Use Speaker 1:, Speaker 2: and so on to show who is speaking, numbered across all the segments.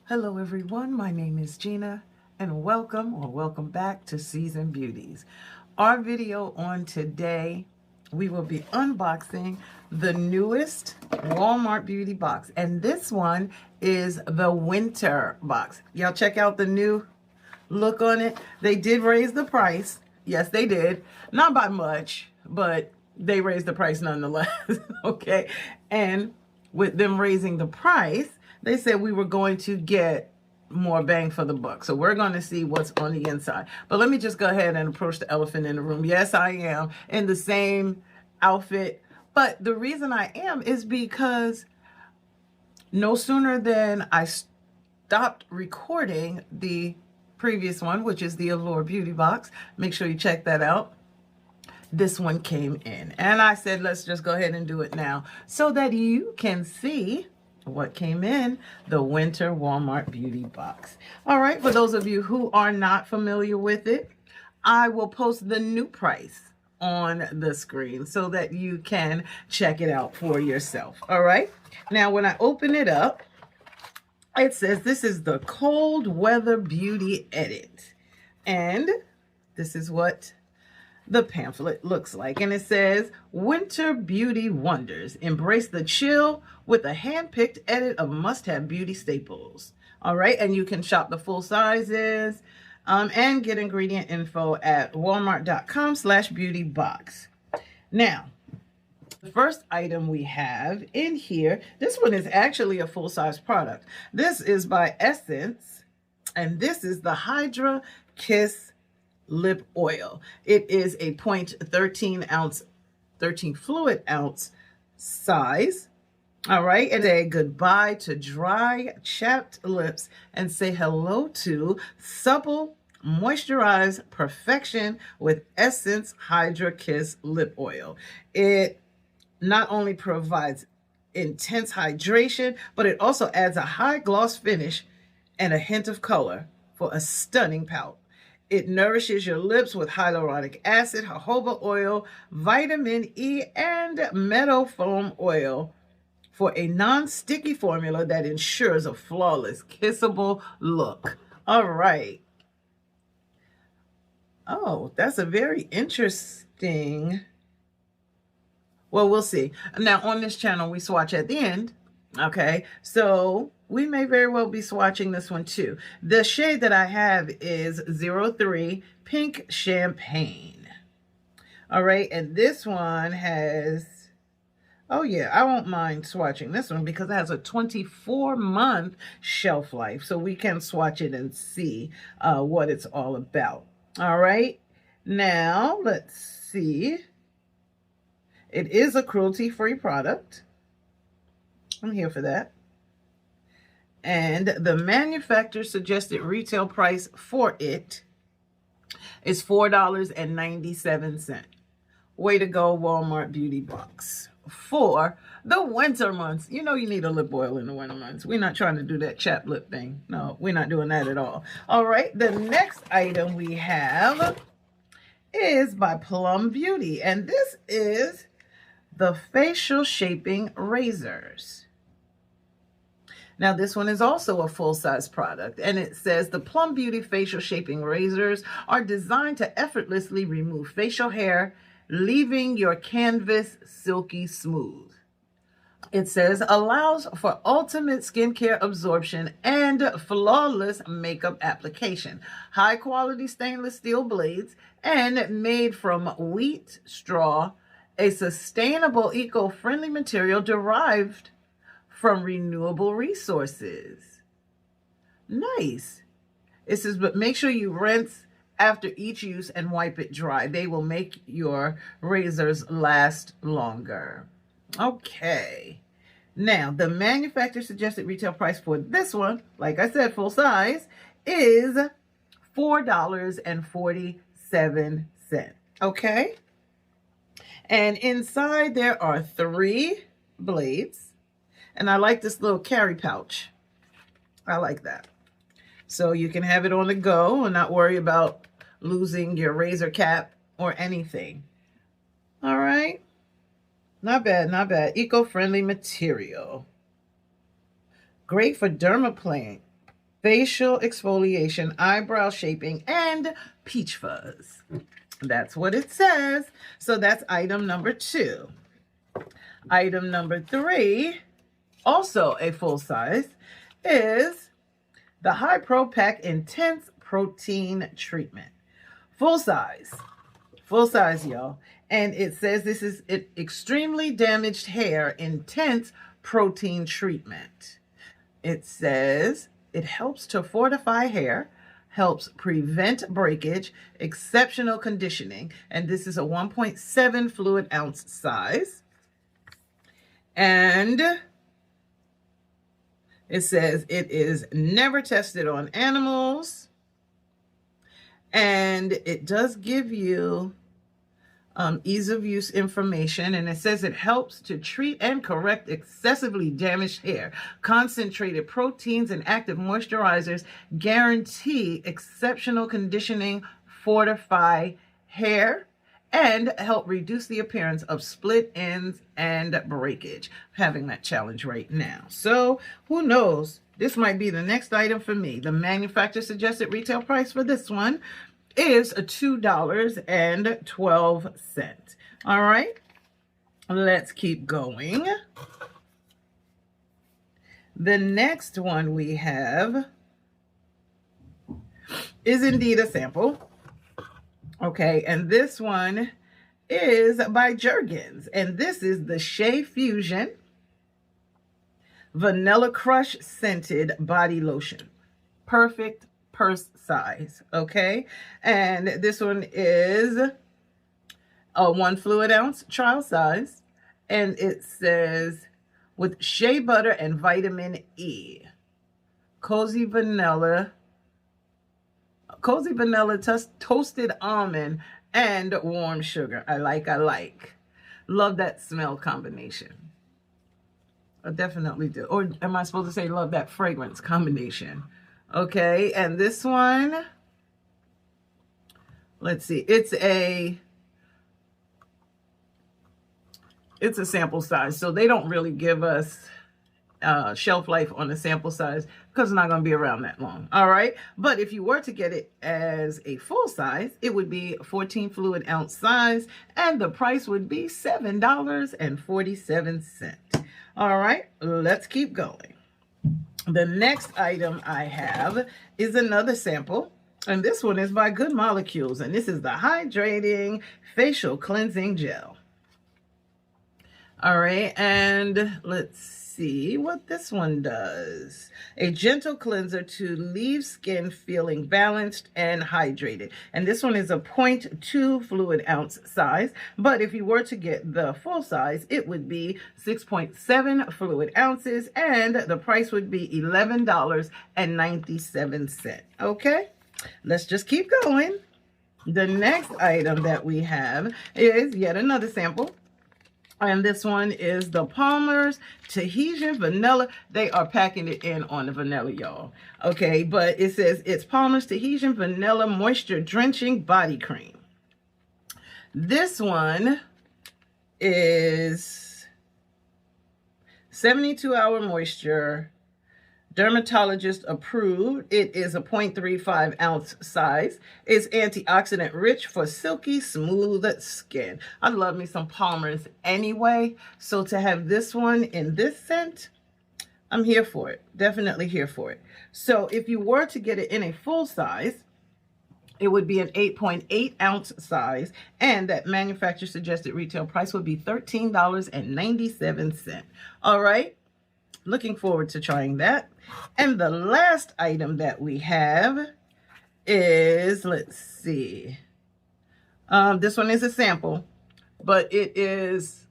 Speaker 1: Hello everyone, my name is Gina and welcome back to Season Beauties. Our video on today, we will be unboxing the newest Walmart beauty box, and this one is the winter box. Y'all check out the new look on it. They did raise the price. Yes, they did. Not by much, but they raised the price nonetheless. Okay. And with them raising the price, they said we were going to get more bang for the buck. So we're going to see what's on the inside. But let me just go ahead and approach the elephant in the room. Yes, I am in the same outfit. But the reason I am is because no sooner than I stopped recording the previous one, which is the Allure Beauty Box. Make sure you check that out. This one came in and I said, let's just go ahead and do it now so that you can see what came in the winter Walmart beauty box. All right, for those of you who are not familiar with it, I will post the new price on the screen so that you can check it out for yourself. All right, now when I open it up, it says this is the cold weather beauty edit, and this is what the pamphlet looks like, and it says winter beauty wonders, embrace the chill with a hand-picked edit of must-have beauty staples. All right, and you can shop the full sizes and get ingredient info at walmart.com/beautybox. Now, the first item we have in here, this one is actually a full-size product. This is by Essence, and this is the Hydra Kiss lip oil. It is a 0.13 ounce, 13 fluid ounce size. All right, and a goodbye to dry, chapped lips and say hello to supple, moisturized perfection with Essence Hydra Kiss lip oil. It not only provides intense hydration, but it also adds a high gloss finish and a hint of color for a stunning pout. It nourishes your lips with hyaluronic acid, jojoba oil, vitamin E, and meadow foam oil for a non-sticky formula that ensures a flawless, kissable look. All right. Oh, that's a very interesting. Well, we'll see. Now, on this channel, we swatch at the end. Okay, so we may very well be swatching this one too. The shade that I have is 03 Pink Champagne. All right, and this one has, oh yeah, I won't mind swatching this one because it has a 24-month shelf life. So we can swatch it and see what it's all about. All right, now let's see. It is a cruelty-free product. I'm here for that. And the manufacturer suggested retail price for it is $4.97. Way to go, Walmart Beauty Box. For the winter months. You know you need a lip oil in the winter months. We're not trying to do that chapped lip thing. No, we're not doing that at all. All right, the next item we have is by Plum Beauty. And this is the facial shaping razors. Now, this one is also a full-size product, and it says the Plum Beauty facial shaping razors are designed to effortlessly remove facial hair, leaving your canvas silky smooth. It says allows for ultimate skincare absorption and flawless makeup application. High-quality stainless steel blades and made from wheat straw, a sustainable, eco-friendly material derived from renewable resources. Nice. It says, but make sure you rinse after each use and wipe it dry. They will make your razors last longer. Okay. Now, the manufacturer suggested retail price for this one, like I said, full size, is $4.47. Okay. And inside there are 3 blades. And I like this little carry pouch. I like that. So you can have it on the go and not worry about losing your razor cap or anything. All right. Not bad, not bad. Eco-friendly material. Great for dermaplaning. facial exfoliation, eyebrow shaping, and peach fuzz. That's what it says. So that's item number 2. Item number 3, also a full size, is the High Pro Pack Intense Protein Treatment. Full size, y'all. And it says this is extremely damaged hair intense protein treatment. It says it helps to fortify hair, helps prevent breakage, exceptional conditioning, and this is a 1.7 fluid ounce size. And it says it is never tested on animals, and it does give you ease of use information, and it says it helps to treat and correct excessively damaged hair. Concentrated proteins and active moisturizers guarantee exceptional conditioning, fortify hair, and help reduce the appearance of split ends and breakage. I'm having that challenge right now. So who knows? This might be the next item for me. The manufacturer suggested retail price for this one is $2.12. All right, let's keep going. The next one we have is indeed a sample. Okay, and this one is by Jergens, and this is the Shea Fusion Vanilla Crush Scented Body Lotion. Perfect purse size, okay? And this one is a 1 fluid ounce trial size, and it says with shea butter and vitamin E, cozy vanilla toasted almond, and warm sugar. I like. Love that smell combination. I definitely do. Or am I supposed to say love that fragrance combination? Okay, and this one, let's see, it's a sample size, so they don't really give us shelf life on the sample size because it's not going to be around that long. All right, but if you were to get it as a full size, it would be a 14 fluid ounce size, and the price would be $7.47. All right, let's keep going. The next item I have is another sample, and this one is by Good Molecules, and this is the Hydrating Facial Cleansing Gel. All right, and let's see what this one does. A gentle cleanser to leave skin feeling balanced and hydrated. And this one is a 0.2 fluid ounce size, but if you were to get the full size, it would be 6.7 fluid ounces, and the price would be $11.97. Okay, let's just keep going. The next item that we have is yet another sample. And this one is the Palmer's Tahitian Vanilla. They are packing it in on the vanilla, y'all. Okay, but it says it's Palmer's Tahitian Vanilla Moisture Drenching Body Cream. This one is 72-hour moisture, dermatologist approved. It is a 0.35 ounce size. It's antioxidant rich for silky smooth skin. I love me some Palmer's anyway, so to have this one in this scent, I'm here for it. Definitely here for it. So if you were to get it in a full size, it would be an 8.8 ounce size, and that manufacturer suggested retail price would be $13.97. All right, looking forward to trying that. And the last item that we have is, let's see, this one is a sample, but it is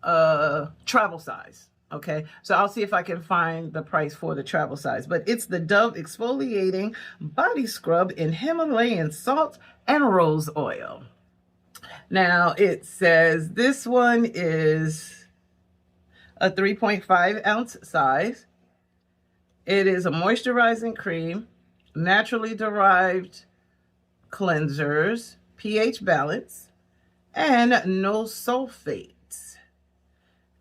Speaker 1: travel size. Okay, so I'll see if I can find the price for the travel size, but it's the Dove Exfoliating Body Scrub in Himalayan Salt and Rose Oil. Now it says this one is a 3.5 ounce size. It is a moisturizing cream, naturally derived cleansers, pH balance, and no sulfates.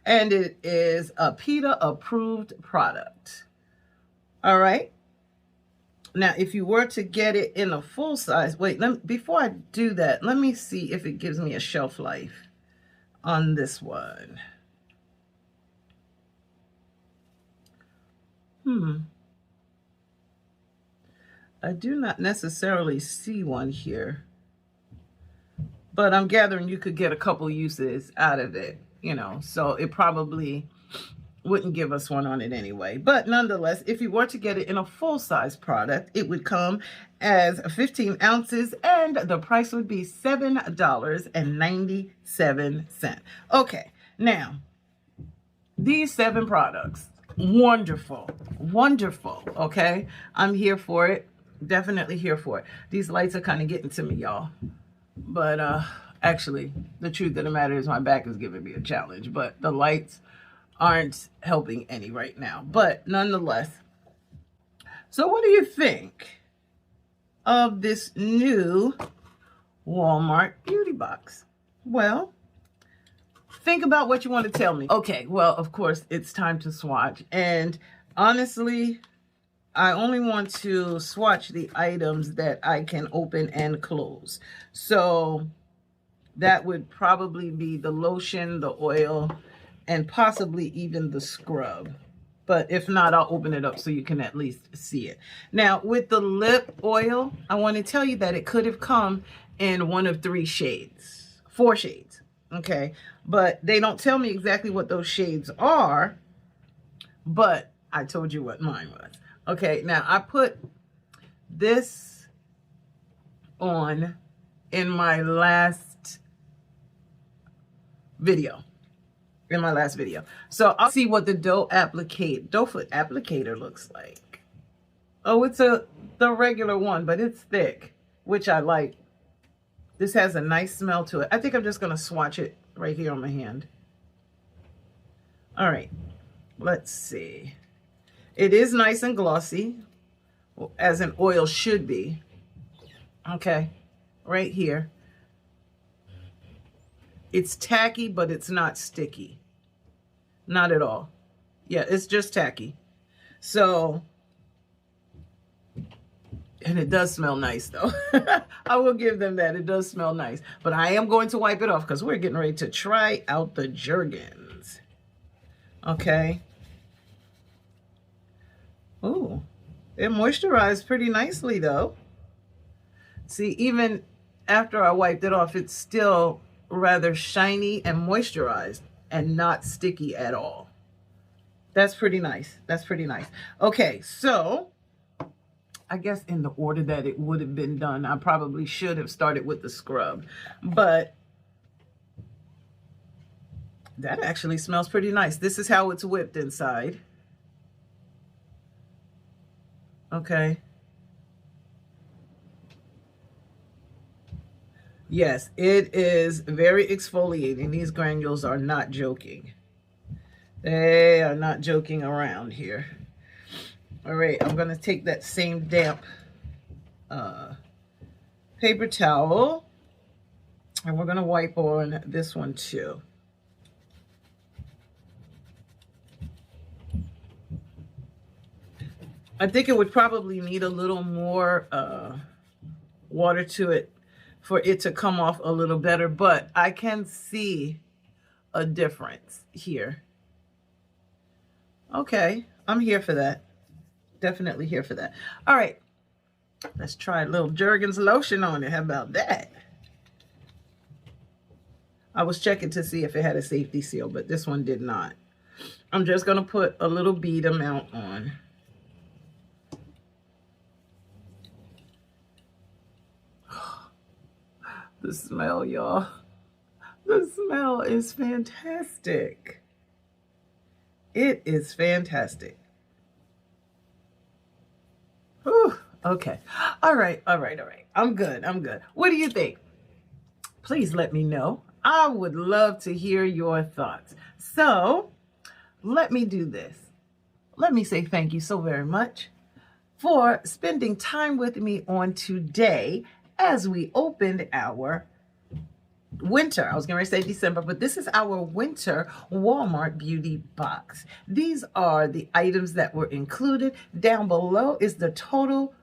Speaker 1: And it is a PETA approved product. All right. Now, if you were to get it in a full size, wait, before I do that, let me see if it gives me a shelf life on this one. I do not necessarily see one here, but I'm gathering you could get a couple uses out of it, you know, so it probably wouldn't give us one on it anyway. But nonetheless, if you were to get it in a full-size product, it would come as 15 ounces and the price would be $7.97. Okay, now these 7 products, wonderful, wonderful. Okay, I'm here for it, definitely here for it. These lights are kind of getting to me, y'all, but actually the truth of the matter is my back is giving me a challenge, but the lights aren't helping any right now, but nonetheless. So what do you think of this new Walmart beauty box? Well, think about what you want to tell me. Okay, well, of course, it's time to swatch. And honestly, I only want to swatch the items that I can open and close. So that would probably be the lotion, the oil, and possibly even the scrub. But if not, I'll open it up so you can at least see it. Now, with the lip oil, I want to tell you that it could have come in one of 3 shades, 4 shades, okay? But they don't tell me exactly what those shades are, but I told you what mine was. Okay, now I put this on in my last video. So I'll see what the doe foot applicator looks like. Oh, it's the regular one, but it's thick, which I like. This has a nice smell to it. I think I'm just going to swatch it right here on my hand. All right, let's see. It is nice and glossy, as an oil should be. Okay, right here. It's tacky, but it's not sticky. Not at all. Yeah, it's just tacky. So, and it does smell nice though. I will give them that. It does smell nice. But I am going to wipe it off because we're getting ready to try out the Jergens. Okay. Ooh, it moisturized pretty nicely though. See, even after I wiped it off, it's still rather shiny and moisturized and not sticky at all. That's pretty nice. That's pretty nice. Okay, so I guess in the order that it would have been done, I probably should have started with the scrub, but that actually smells pretty nice. This is how it's whipped inside. Okay. Yes, it is very exfoliating. These granules are not joking. They are not joking around here. All right, I'm going to take that same damp paper towel, and we're going to wipe on this one too. I think it would probably need a little more water to it for it to come off a little better, but I can see a difference here. Okay, I'm here for that. Definitely here for that. All right, let's try a little Jergens lotion on it. How about that? I was checking to see if it had a safety seal, but this one did not. I'm just going to put a little bead amount on. The smell, y'all. The smell is fantastic. It is fantastic. Whew, okay. All right. I'm good. What do you think? Please let me know. I would love to hear your thoughts. So let me do this. Let me say thank you so very much for spending time with me on today as we opened our winter. I was going to say December, but this is our winter Walmart beauty box. These are the items that were included. Down below is the total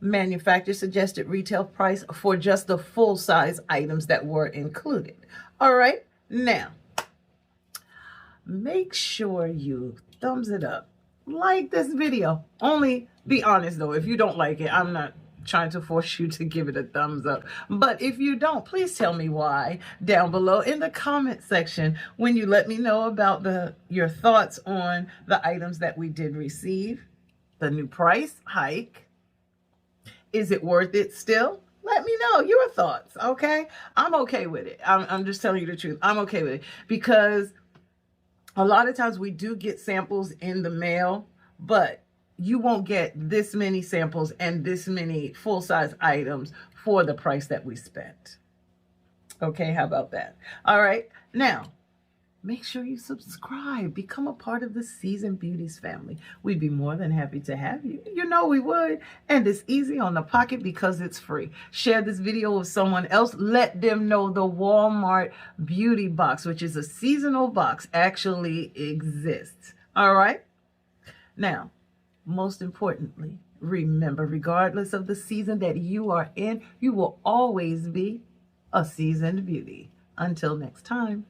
Speaker 1: manufacturer suggested retail price for just the full size items that were included. All right, now make sure you thumbs it up, like this video. Only be honest though, if you don't like it, I'm not trying to force you to give it a thumbs up, but if you don't, please tell me why down below in the comment section when you let me know about your thoughts on the items that we did receive, the new price hike. Is it worth it still? Let me know your thoughts, okay? I'm okay with it. I'm just telling you the truth. I'm okay with it because a lot of times we do get samples in the mail, but you won't get this many samples and this many full-size items for the price that we spent. Okay, how about that? All right, now, make sure you subscribe. Become a part of the Seasoned Beauties family. We'd be more than happy to have you. You know we would. And it's easy on the pocket because it's free. Share this video with someone else. Let them know the Walmart Beauty Box, which is a seasonal box, actually exists. All right? Now, most importantly, remember, regardless of the season that you are in, you will always be a seasoned beauty. Until next time.